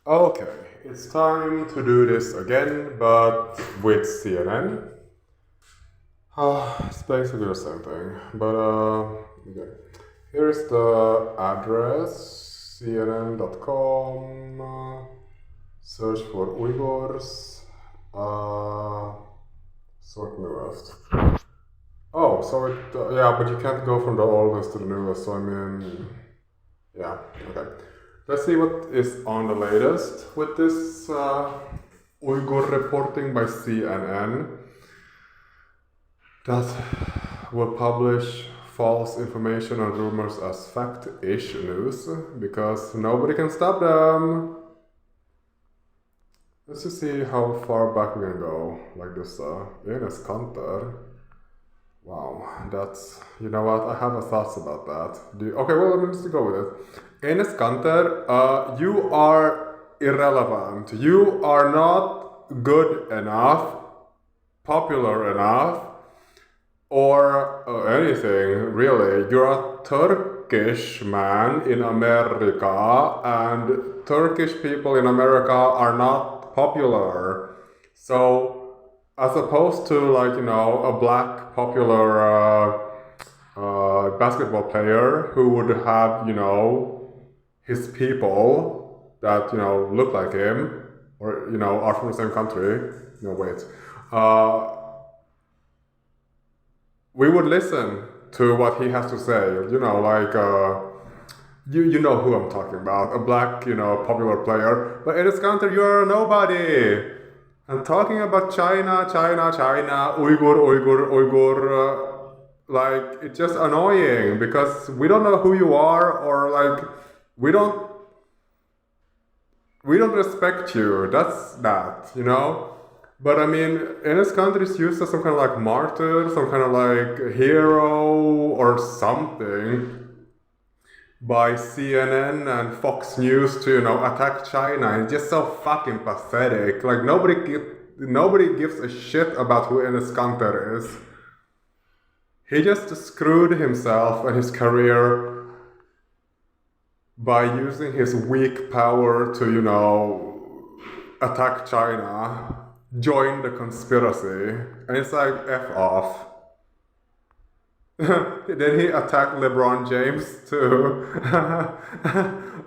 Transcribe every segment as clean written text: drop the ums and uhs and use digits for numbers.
Okay, it's time to do this again, but with CNN. It's basically the same thing, but okay. Here's the address, cnn.com, search for Uyghurs, sort newest. Oh, so it, yeah, but you can't go from the oldest to the newest, so I mean, yeah, okay. Let's see what is on the latest with this Uyghur reporting by CNN that will publish false information and rumors as fact-ish news because nobody can stop them. Let's just see how far back we can go. Like this, Enes Kanter. Wow, that's, you know what, I have a thoughts about that. Okay, well, let me just go with it. Enes Kanter, you are irrelevant. You are not good enough, popular enough, or anything, really. You're a Turkish man in America, and Turkish people in America are not popular. So, as opposed to, like, you know, a black popular basketball player who would have, you know, his people that, you know, look like him or, you know, are from the same country. No, wait. We would listen to what he has to say. You know, like, you know who I'm talking about. A black, you know, popular player. But in this country, you're a nobody. I'm talking about China, Uyghur. Like, it's just annoying because we don't know who you are, or like, we don't respect you. That's that, you know? But I mean, in this country, it's used as some kind of like martyr, some kind of like hero or something by CNN and Fox News to, you know, attack China. It's just so fucking pathetic. Like, nobody gives a shit about who Enes Kanter is. He just screwed himself and his career by using his weak power to, you know, attack China, join the conspiracy, and it's like, F off. Then he attacked LeBron James too.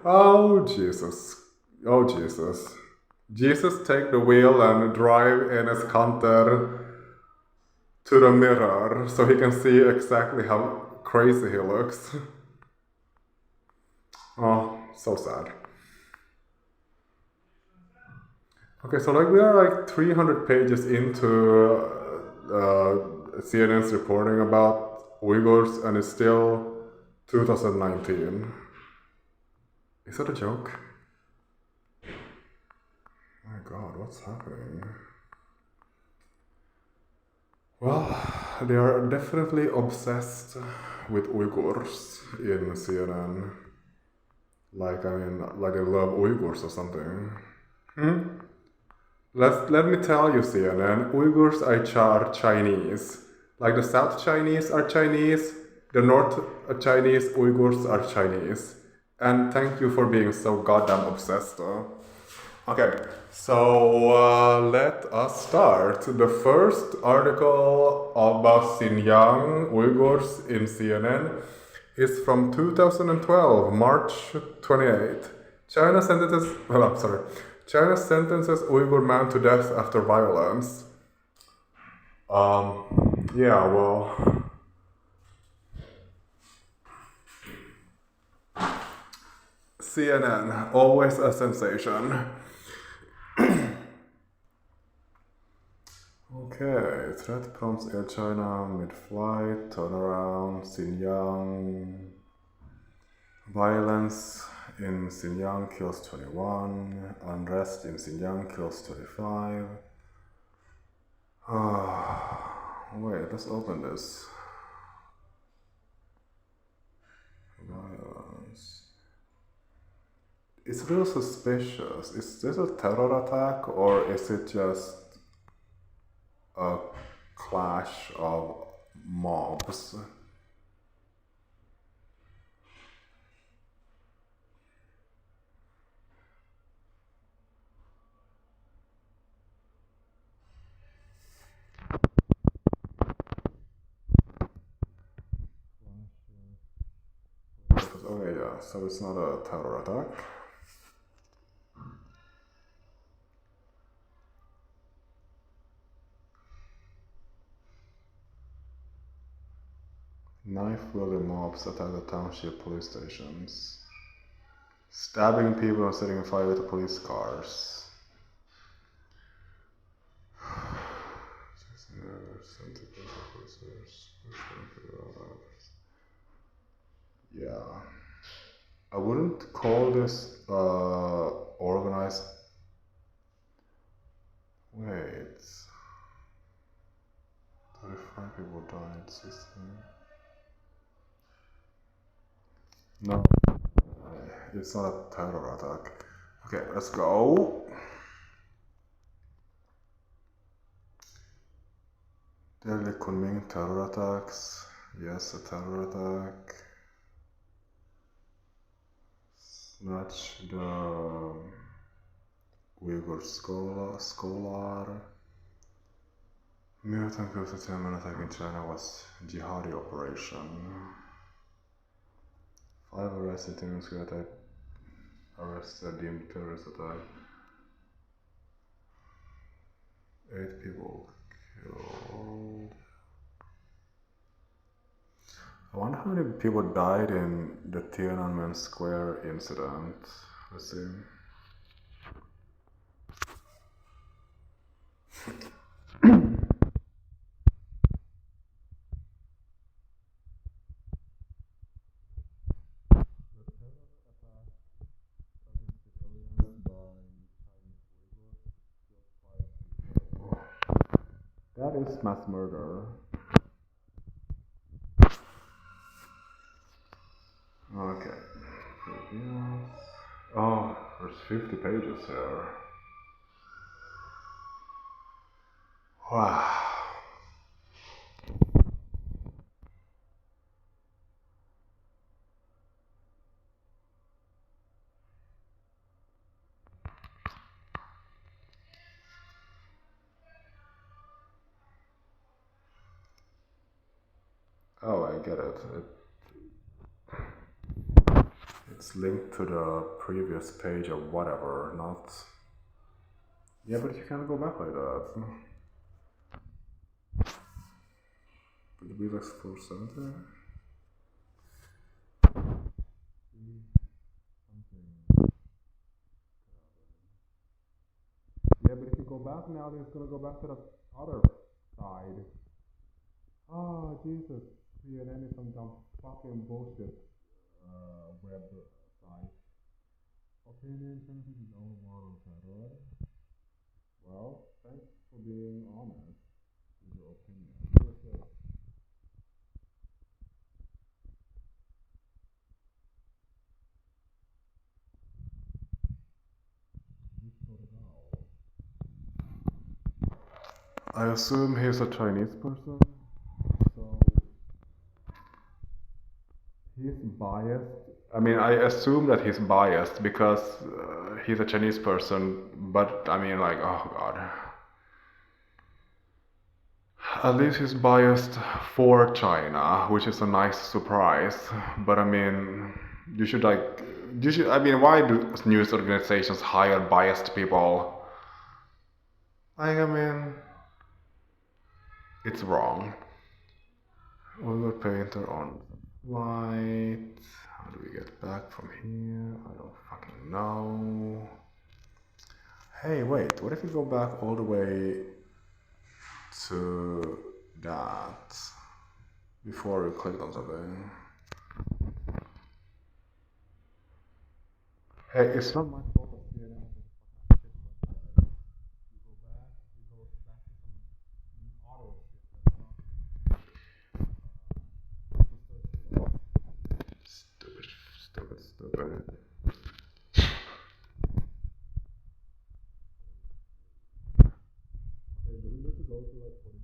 Oh Jesus. Oh Jesus. Jesus, take the wheel and drive Enes Kanter to the mirror so he can see exactly how crazy he looks. Oh, so sad. Okay, so like we are like 300 pages into CNN's reporting about Uyghurs, and it's still 2019. Is that a joke? Oh my god, what's happening? Well, they are definitely obsessed with Uyghurs in CNN. Like, I mean, like they love Uyghurs or something. Let me tell you, CNN, Uyghurs are Chinese. Like the South Chinese are Chinese, the North Chinese Uyghurs are Chinese. And thank you for being so goddamn obsessed. Okay, so let us start. The first article about Xinjiang Uyghurs in CNN is from 2012, March 28. China sentences Uyghur man to death after violence. Yeah, well, CNN, always a sensation. Okay, threat prompts Air China mid-flight, turnaround, Xinjiang. Violence in Xinjiang kills 21, unrest in Xinjiang kills 25. Wait, let's open this. Violence. It's real suspicious. Is this a terror attack or is it just a clash of mobs? so it's not a terror attack. Knife-wielding mobs attack the township police stations. Stabbing people and setting fire to police cars. Yeah. I wouldn't call this organized. Wait. 35 people died. 16. No. It's not a terror attack. Okay, let's go. Deadly coming terror attacks. Yes, a terror attack. Snatch the Uyghur scholar. Mutant Constitution attack in China was jihadi operation. 5 arrested in attack. Arrested deemed terrorist attack. 8 people killed. I wonder how many people died in the Tiananmen Square incident. Let's see. That is mass murder. Okay. Oh, there's 50 pages here. Wow. Oh, I get it. It's linked to the previous page or whatever, not... Yeah, but you can't go back like that. Would it be like 470? Yeah, but if you go back now, then it's gonna go back to the other side. Oh, Jesus. Yeah, then it's some dumb fucking bullshit web site. Opinion changes is only one on terror. Well, thanks for being honest with your opinion. I assume he's a Chinese person, so he's biased. I mean, I assume that he's biased because he's a Chinese person, but I mean, like, oh god. At least he's biased for China, which is a nice surprise. But I mean, I mean, why do news organizations hire biased people? Like, I mean, it's wrong. Oil painter on flight. How do we get back from here? I don't fucking know. Hey, wait, what if we go back all the way to that before we clicked on something? Hey, it's not my fault that CNN has this fucking shit website. You go back to some auto shit that's not stupid. Okay, do we need to go to like 40?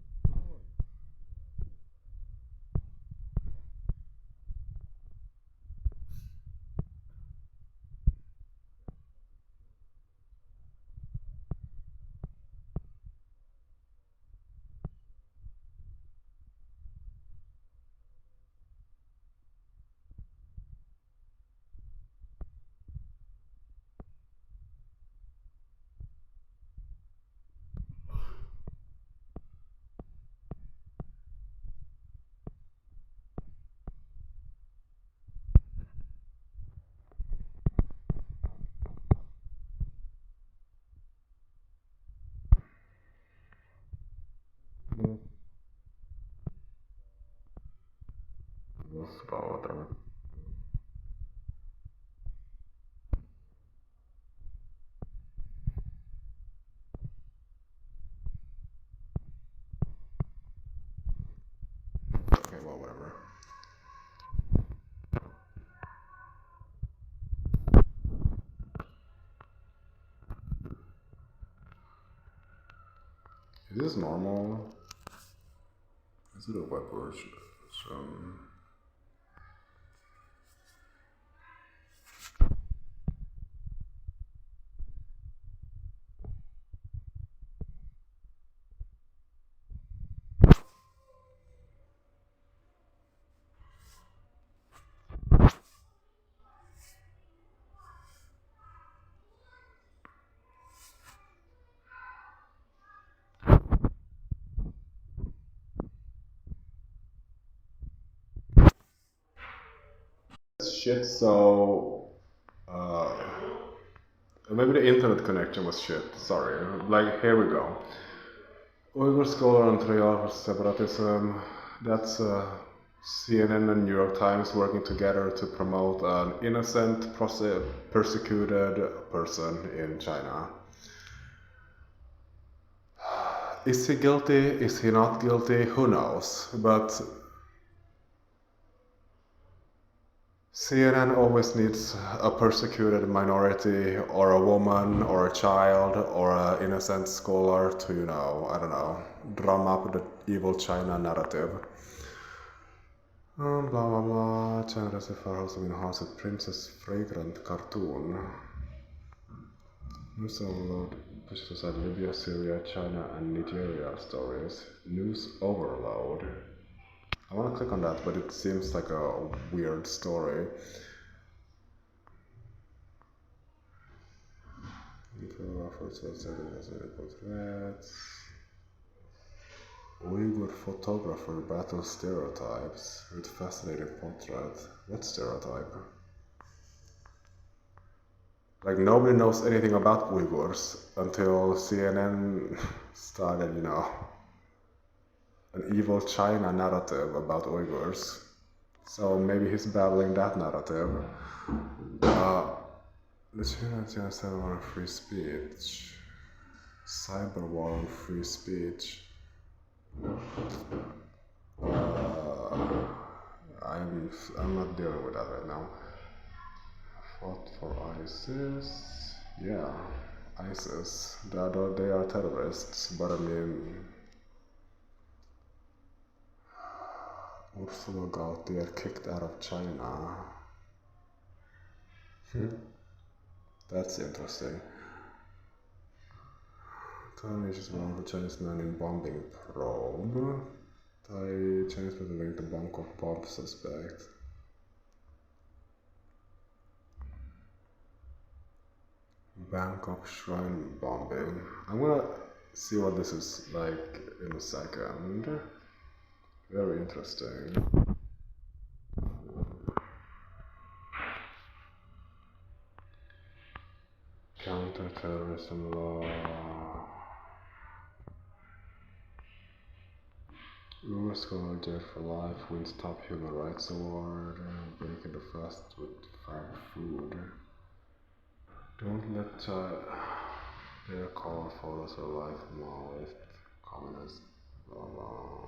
whatever. Okay, well, whatever. Is this normal? Is it a web version? Shit, so maybe the internet connection was shit. Sorry. Like, here we go. Uyghur scholar on trial for separatism. That's CNN and New York Times working together to promote an innocent, persecuted person in China. Is he guilty? Is he not guilty? Who knows? But CNN always needs a persecuted minority or a woman or a child or an innocent scholar to, you know, I don't know, drum up the evil China narrative. Blah blah blah. China received for hosting in house with Princess Fragrant cartoon. News overload. Pushes aside Libya, Syria, China, and Nigeria stories. News overload. I want to click on that, but it seems like a weird story. Uyghur photographer battles stereotypes with fascinating portrait. What stereotype? Like, nobody knows anything about Uyghurs until CNN started, you know, an evil China narrative about Uyghurs. So maybe he's battling that narrative. The China center on free speech. Cyber war on free speech. I'm not dealing with that right now. Fought for ISIS. Yeah, ISIS. They are terrorists, but I mean, Ursula Gautier kicked out of China. That's interesting. Thailand is one of the Chinese men in bombing probe. Chinese men linked to Bangkok bomb suspect. Bangkok shrine bombing. I'm gonna see what this is like in a second. Very interesting. Counter-terrorism law. Uyghur scholar jailed for life wins top human rights award. Breaking the fast with farm food. Don't let their call photos of life Maoist communist. Blah, blah.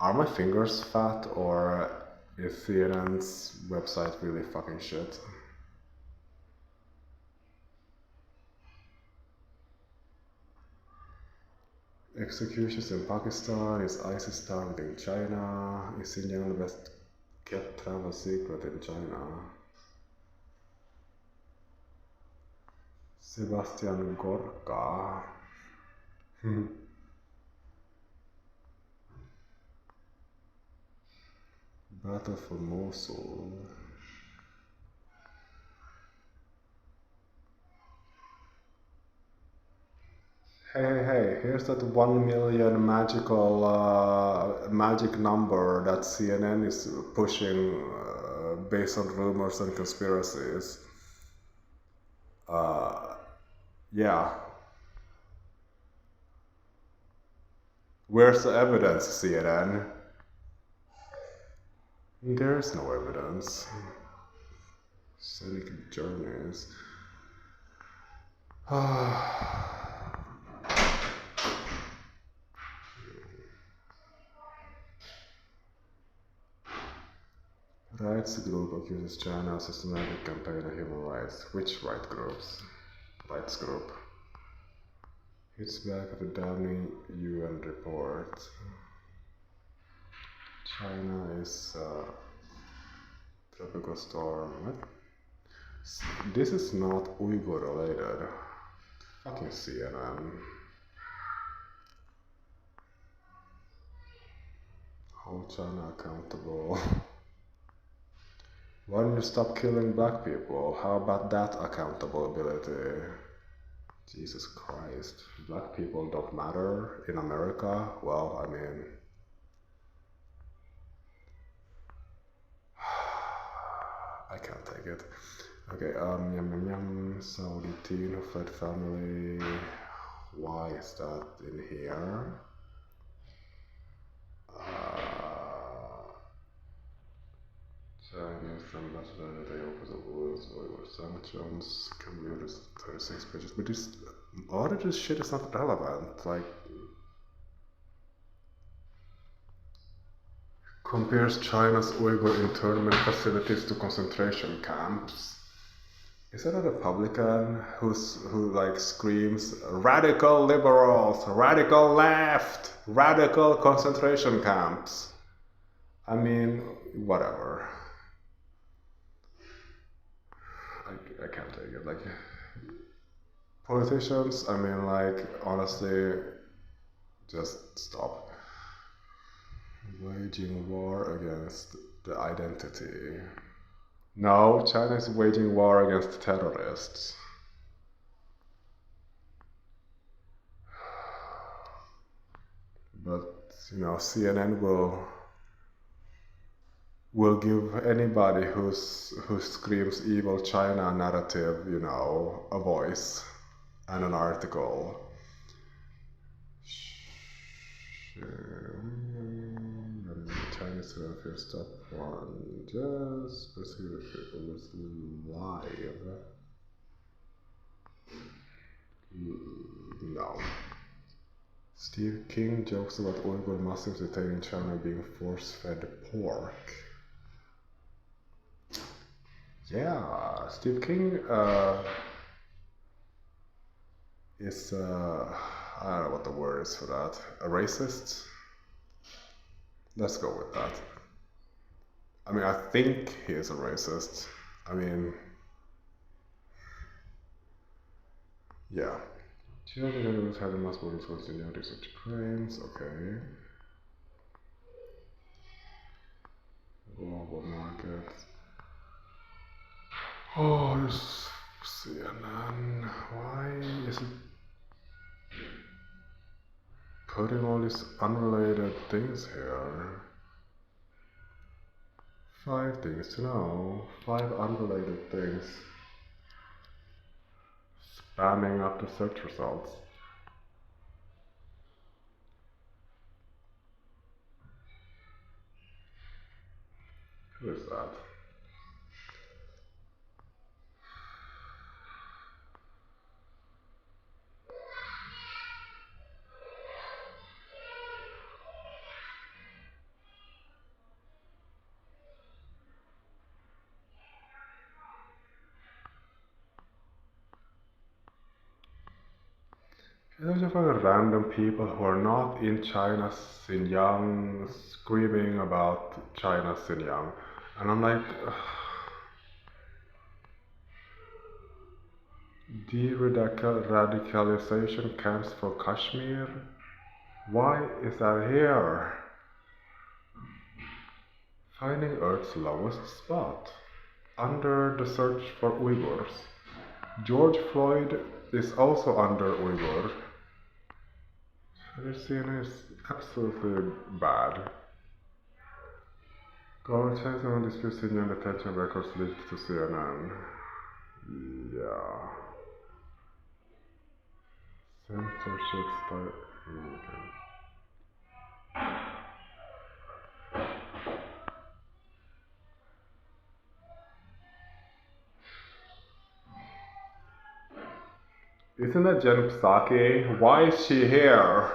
Are my fingers fat, or is CNN's website really fucking shit? Executions in Pakistan. Is ISIS targeting China? Is Indian the best kept travel secret in China? Sebastian Gorka. Battle for Mosul. Hey, here's that 1 million magic number that CNN is pushing based on rumors and conspiracies. Yeah. Where's the evidence, CNN? There's no evidence. Scenic journeys. Rights group accuses China of systematic campaign of human rights. Which rights group? It's back of a damning UN report. China is tropical storm. What? This is not Uyghur related. Fucking CNN. Hold China accountable. Why don't you stop killing black people? How about that accountability? Jesus Christ. Black people don't matter in America? Well, I mean... I can't take it. Okay, Saudi teen who fled family. Why is that in here? Chinese ambassador that they open the rules or sanctions can be used 36 pages, but this, a lot of this shit is not relevant. Like, compares China's Uyghur internment facilities to concentration camps. Is that a Republican who like screams radical liberals, radical left, radical concentration camps? I mean, whatever. I can't take it. Like, politicians, I mean, like, honestly, just stop. Waging war against the identity. No, China is waging war against terrorists. But, you know, CNN will give anybody who screams evil China narrative, you know, a voice and an article. Chinese welfare step one. Just pursue people was live. No. Steve King jokes about Uyghur Muslims detained in China being force-fed pork. Yeah, Steve King is, I don't know what the word is for that, a racist? Let's go with that. I mean, I think he is a racist. I mean, yeah. Children animals having mass murders towards the notice such crimes, okay. Global market. Oh, this CNN. Why is it putting all these unrelated things here? 5 things to know. 5 unrelated things. Spamming up the search results. Who is that? There's just like random people who are not in China's Xinjiang screaming about China's Xinjiang. And I'm like, de-radicalization camps for Kashmir? Why is that here? Finding Earth's lowest spot. Under the search for Uyghurs. George Floyd is also under Uyghur. This CNN is absolutely bad. Government checks on dispute Xinjiang detention records leaked to CNN. Yeah. Censorship style. Okay. Isn't that Jen Psaki? Why is she here?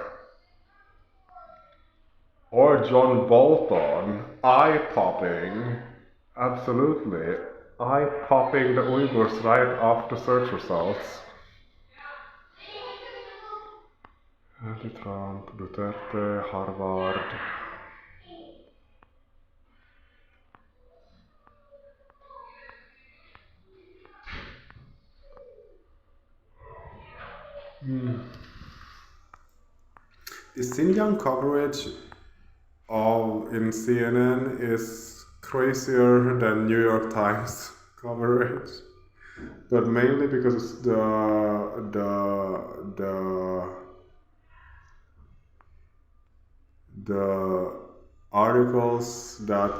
Or John Bolton? Eye-popping. Absolutely. Eye-popping the Uyghurs right after search results. Trump, Duterte, Harvard. The Xinjiang coverage in CNN is crazier than New York Times coverage, but mainly because the articles that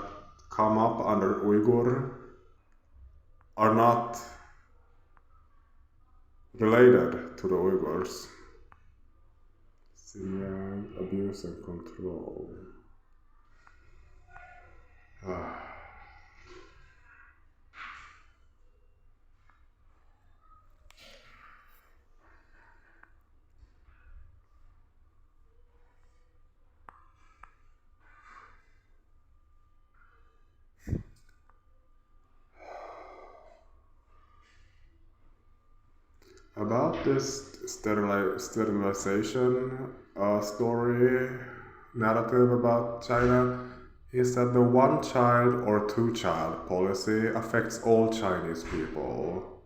come up under Uyghur are not related to the Uyghurs. Xinjiang abuse and control. About this sterilization story narrative about China is that the one child or two child policy affects all Chinese people.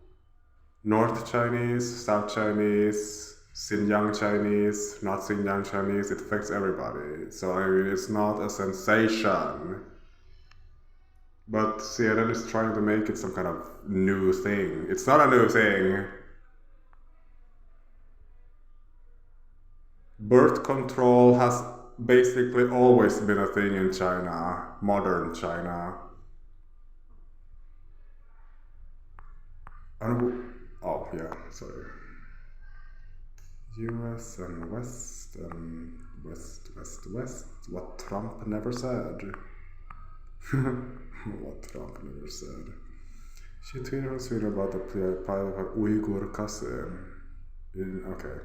North Chinese, South Chinese, Xinjiang Chinese, not Xinjiang Chinese, it affects everybody. So I mean, it's not a sensation. But CNN is trying to make it some kind of new thing. It's not a new thing. Birth control has basically always been a thing in China, modern China. Oh yeah, sorry. US and West and West, what Trump never said. What Trump never said. She tweeted on Twitter about the plight of her Uyghur cousin. Okay.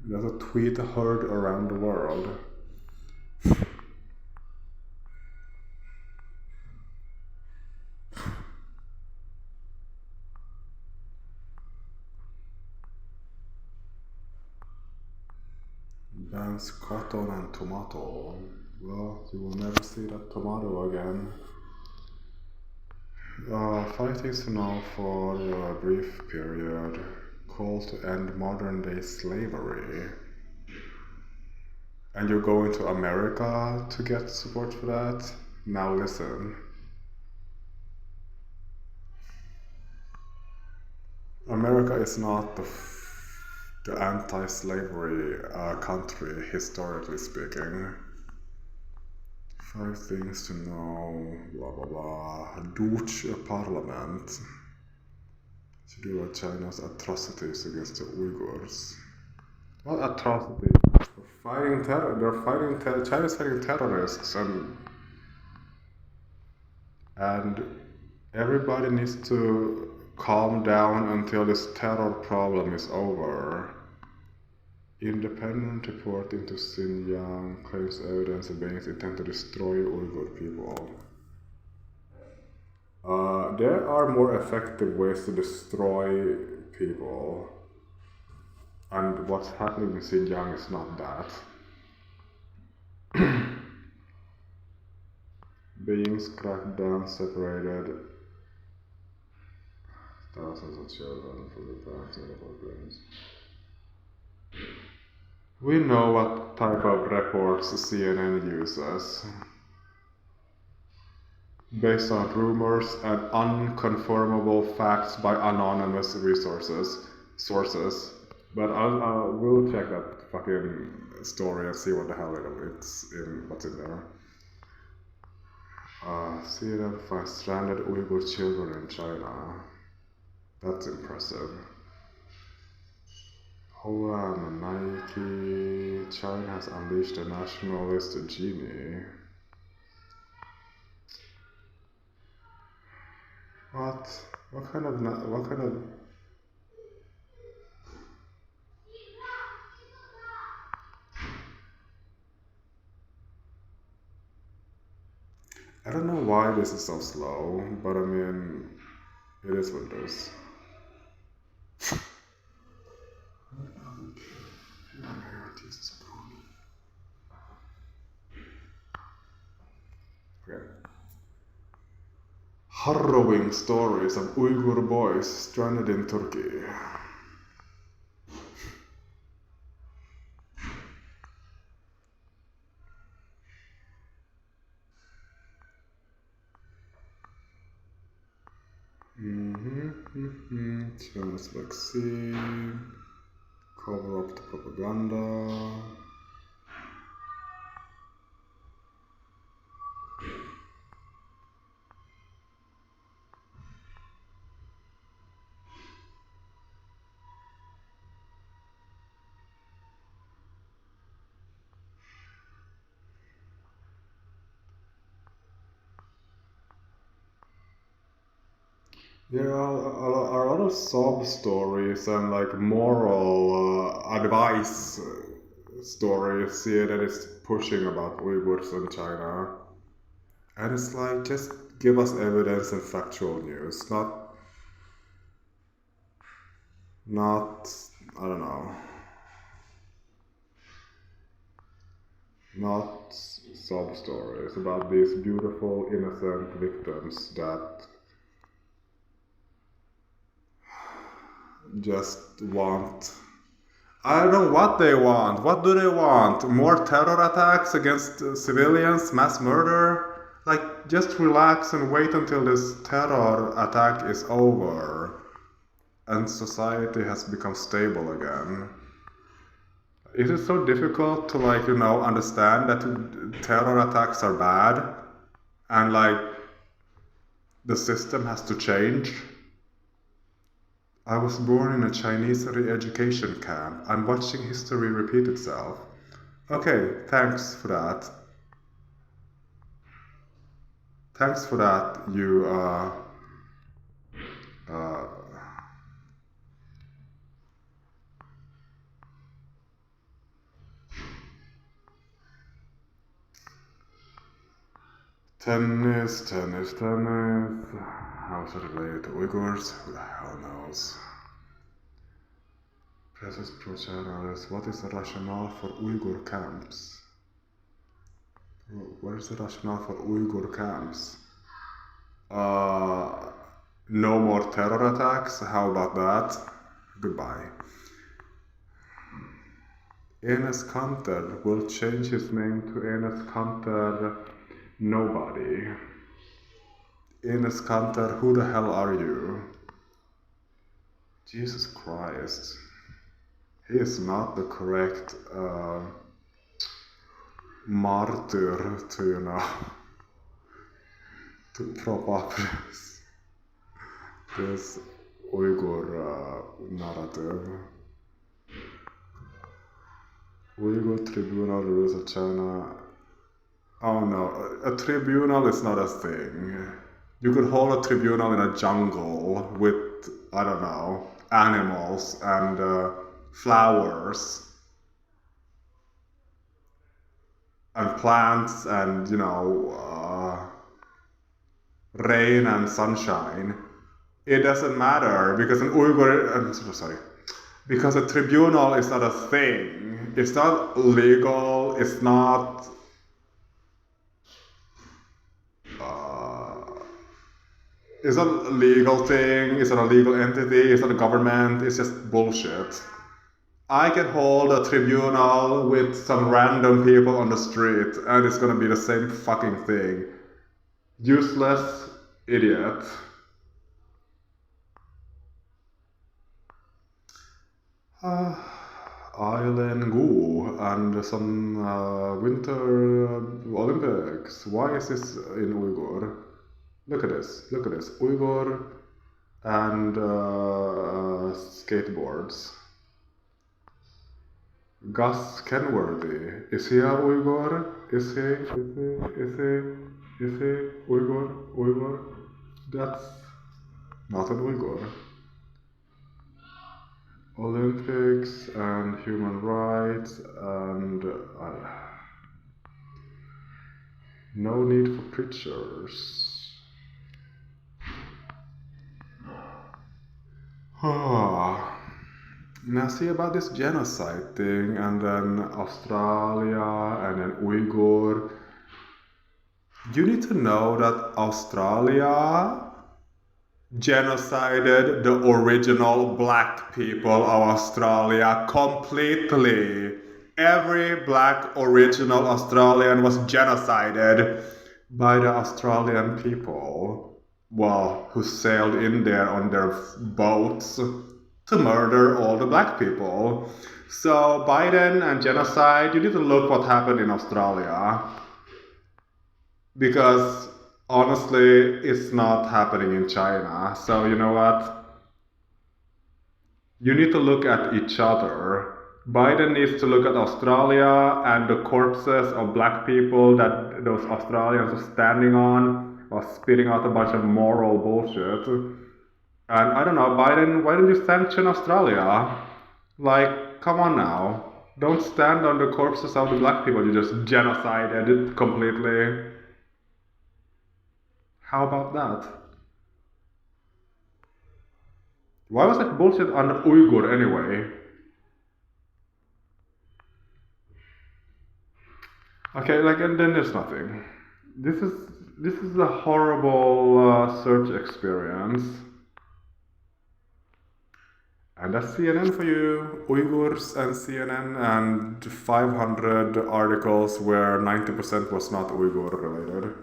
There's a tweet heard around the world. Bans cotton and tomato. Well, you will never see that tomato again. Fighting to now for a brief period. Call to end modern-day slavery. And you're going to America to get support for that? Now listen. America is not the anti-slavery country, historically speaking. 5 things to know, blah blah blah. Dutch parliament to do with China's atrocities against the Uyghurs. What atrocities? China's fighting terrorists, and everybody needs to calm down until this terror problem is over. Independent report into Xinjiang claims evidence against intent to destroy Uyghur people. There are more effective ways to destroy people, and what's happening in Xinjiang is not that. Beings cracked down, separated thousands of children from the parents and programs. We know what type of reports CNN uses. Based on rumors and unconfirmable facts by anonymous sources. But we'll check that fucking story and see what the hell what's in there. CNN finds stranded Uyghur children in China. That's impressive. Nike. China has unleashed a nationalist genie. What? What kind of... I don't know why this is so slow, but I mean, it is what it is. Okay. Harrowing stories of Uyghur boys stranded in Turkey. China's vaccine, cover up the propaganda. There are a lot of sob stories and like moral advice stories here that is pushing about Uyghurs in China. And it's like, just give us evidence and factual news, not, I don't know, not sob stories about these beautiful, innocent victims that just want... I don't know what they want. What do they want? More terror attacks against civilians? Mass murder? Like, just relax and wait until this terror attack is over and society has become stable again. Is it so difficult to, like, you know, understand that terror attacks are bad and, like, the system has to change? I was born in a Chinese re-education camp. I'm watching history repeat itself. Okay, thanks for that. Thanks for that, you, Tennis. How is it related to Uyghurs? Who the hell knows? Presses pro-China. What is the rationale for Uyghur camps? What is the rationale for Uyghur camps? No more terror attacks? How about that? Goodbye. Enes Kanter will change his name to Enes Kanter Nobody. Enes Kanter, who the hell are you? Jesus Christ. He is not the correct martyr to, you know, to prop up this Uyghur narrative. Uyghur tribunal rules of China. Oh no, a tribunal is not a thing. You could hold a tribunal in a jungle with, I don't know, animals and flowers and plants and, you know, rain and sunshine. It doesn't matter because an Uyghur, I'm sorry, because a tribunal is not a thing. It's not legal, it's not it's not a legal thing, it's not a legal entity, it's not a government, it's just bullshit. I can hold a tribunal with some random people on the street and it's gonna be the same fucking thing. Useless idiot. Island Gu and some Winter Olympics. Why is this in Uyghur? Look at this, Uyghur and skateboards. Gus Genworthy. Is he a Uyghur? Is he Uyghur? That's not an Uyghur. Olympics and human rights and no need for preachers. Now see about this genocide thing, and then Australia, and then Uyghur. You need to know that Australia genocided the original black people of Australia completely. Every black original Australian was genocided by the Australian people, well, who sailed in there on their boats to murder all the black people. So Biden and genocide, you need to look what happened in Australia. Because honestly, it's not happening in China. So you know what? You need to look at each other. Biden needs to look at Australia and the corpses of black people that those Australians are standing on while spitting out a bunch of moral bullshit. And I don't know, Biden, why don't you sanction Australia? Like, come on now. Don't stand on the corpses of the black people you just genocided completely. How about that? Why was that bullshit on the Uyghur anyway? Okay, like, and then there's nothing. This is a horrible search experience. And that's CNN for you. Uyghurs and CNN and 500 articles where 90% was not Uyghur related.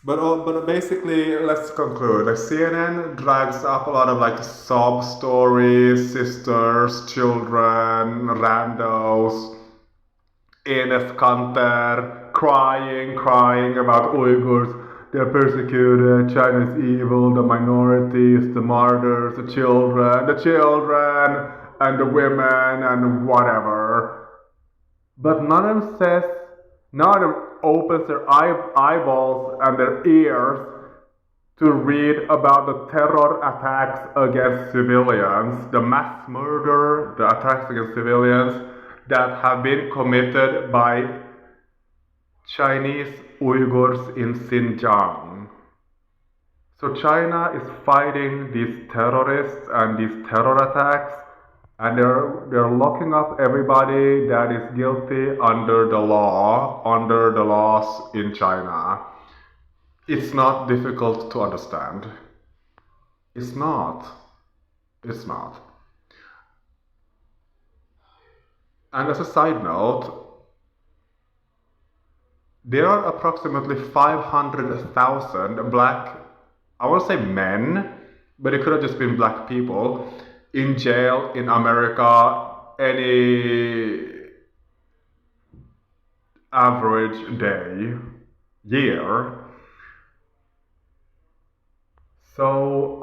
But basically, let's conclude. Like CNN drags up a lot of like sob stories, sisters, children, randos, Enes Kanter, crying about Uyghurs. They're persecuted, China's evil, the minorities, the martyrs, the children, and the women, and whatever. But none of them says, none of them opens their eyeballs and their ears to read about the terror attacks against civilians, the mass murder, the attacks against civilians that have been committed by Chinese Uyghurs in Xinjiang. So China is fighting these terrorists and these terror attacks, and they're locking up everybody that is guilty under the law, under the laws in China. It's not difficult to understand. It's not. It's not. And as a side note, there are approximately 500,000 black, I want to say men, but it could have just been black people, in jail in America any average day, year. So,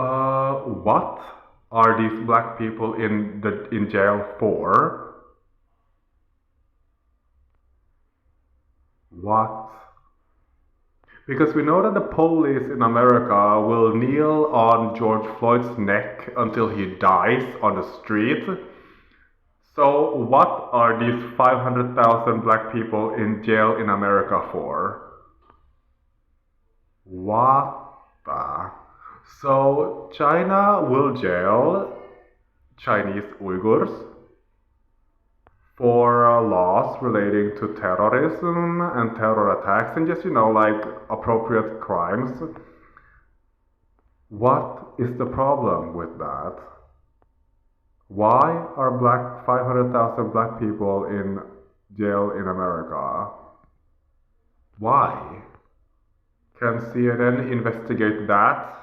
what are these black people in jail for? What? Because we know that the police in America will kneel on George Floyd's neck until he dies on the street. So what are these 500,000 black people in jail in America for? What the? So China will jail Chinese Uyghurs for laws relating to terrorism and terror attacks and just, like appropriate crimes. What is the problem with that? Why are 500,000 black people in jail in America? Why? Can CNN investigate that?